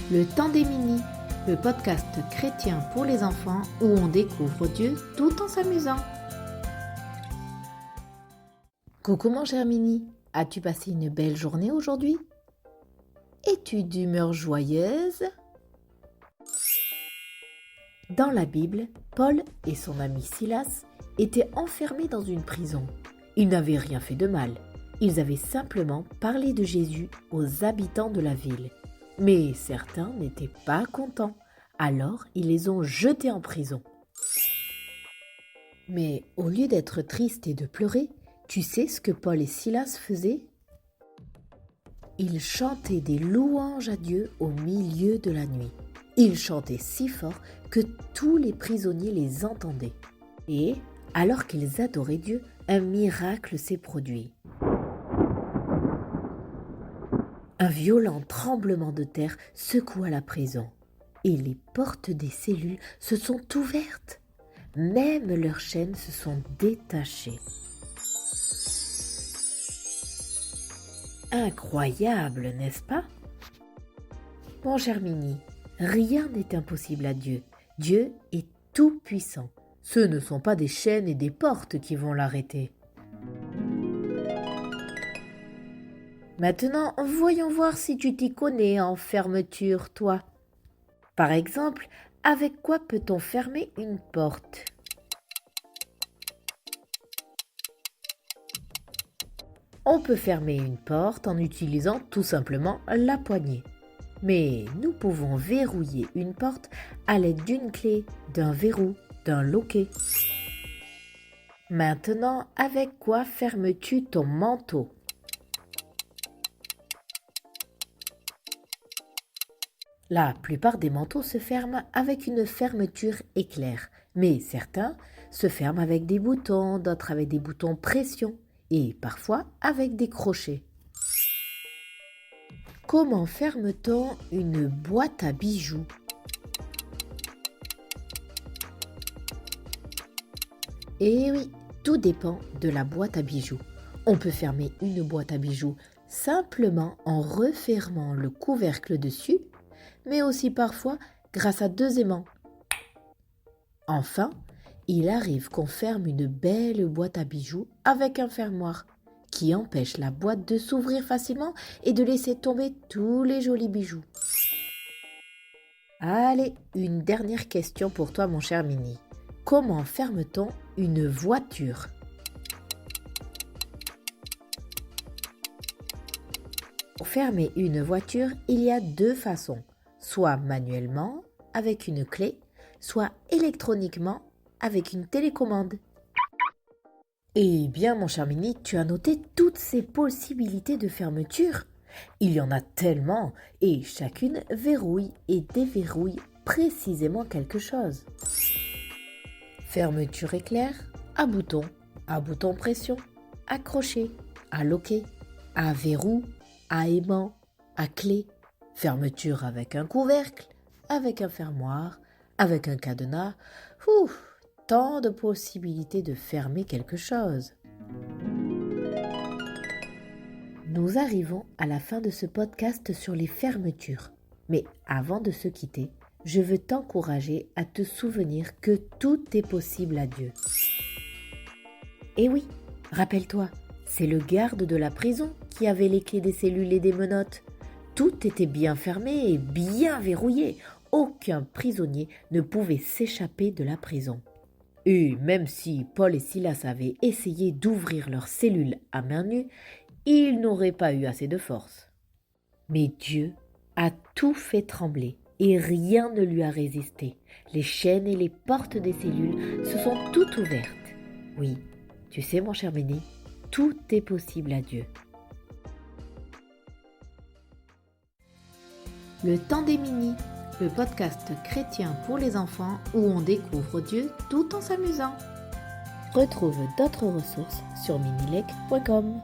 Le temps des minis, le podcast chrétien pour les enfants où on découvre Dieu tout en s'amusant. Coucou mon cher mini, as-tu passé une belle journée aujourd'hui? Es-tu d'humeur joyeuse? Dans la Bible, Paul et son ami Silas étaient enfermés dans une prison. Ils n'avaient rien fait de mal. Ils avaient simplement parlé de Jésus aux habitants de la ville. Mais certains n'étaient pas contents, alors ils les ont jetés en prison. Mais au lieu d'être tristes et de pleurer, tu sais ce que Paul et Silas faisaient? Ils chantaient des louanges à Dieu au milieu de la nuit. Ils chantaient si fort que tous les prisonniers les entendaient. Et, alors qu'ils adoraient Dieu, un miracle s'est produit. Un violent tremblement de terre secoua la prison et les portes des cellules se sont ouvertes. Même leurs chaînes se sont détachées. Incroyable, n'est-ce pas? Mon cher Mini, rien n'est impossible à Dieu. Dieu est tout-puissant. Ce ne sont pas des chaînes et des portes qui vont l'arrêter. Maintenant, voyons voir si tu t'y connais en fermeture, toi. Par exemple, avec quoi peut-on fermer une porte? On peut fermer une porte en utilisant tout simplement la poignée. Mais nous pouvons verrouiller une porte à l'aide d'une clé, d'un verrou, d'un loquet. Maintenant, avec quoi fermes-tu ton manteau? La plupart des manteaux se ferment avec une fermeture éclair, mais certains se ferment avec des boutons, d'autres avec des boutons pression et parfois avec des crochets. Comment ferme-t-on une boîte à bijoux? Eh oui, tout dépend de la boîte à bijoux. On peut fermer une boîte à bijoux simplement en refermant le couvercle dessus, mais aussi parfois grâce à 2 aimants. Enfin, il arrive qu'on ferme une belle boîte à bijoux avec un fermoir qui empêche la boîte de s'ouvrir facilement et de laisser tomber tous les jolis bijoux. Allez, une dernière question pour toi mon cher Mini. Comment ferme-t-on une voiture? Pour fermer une voiture, il y a 2 façons. Soit manuellement, avec une clé, soit électroniquement, avec une télécommande. Eh bien, mon cher Mini, tu as noté toutes ces possibilités de fermeture. Il y en a tellement, et chacune verrouille et déverrouille précisément quelque chose. Fermeture éclair, à bouton pression, à crochet, à loquet, à verrou, à aimant, à clé. Fermeture avec un couvercle, avec un fermoir, avec un cadenas. Tant de possibilités de fermer quelque chose. Nous arrivons à la fin de ce podcast sur les fermetures. Mais avant de se quitter, je veux t'encourager à te souvenir que tout est possible à Dieu. Et oui, rappelle-toi, c'est le garde de la prison qui avait les clés des cellules et des menottes. Tout était bien fermé et bien verrouillé. Aucun prisonnier ne pouvait s'échapper de la prison. Et même si Paul et Silas avaient essayé d'ouvrir leurs cellules à main nue, ils n'auraient pas eu assez de force. Mais Dieu a tout fait trembler et rien ne lui a résisté. Les chaînes et les portes des cellules se sont toutes ouvertes. Oui, tu sais mon cher Mini, tout est possible à Dieu. Le temps des minis, le podcast chrétien pour les enfants où on découvre Dieu tout en s'amusant. Retrouve d'autres ressources sur minilec.com.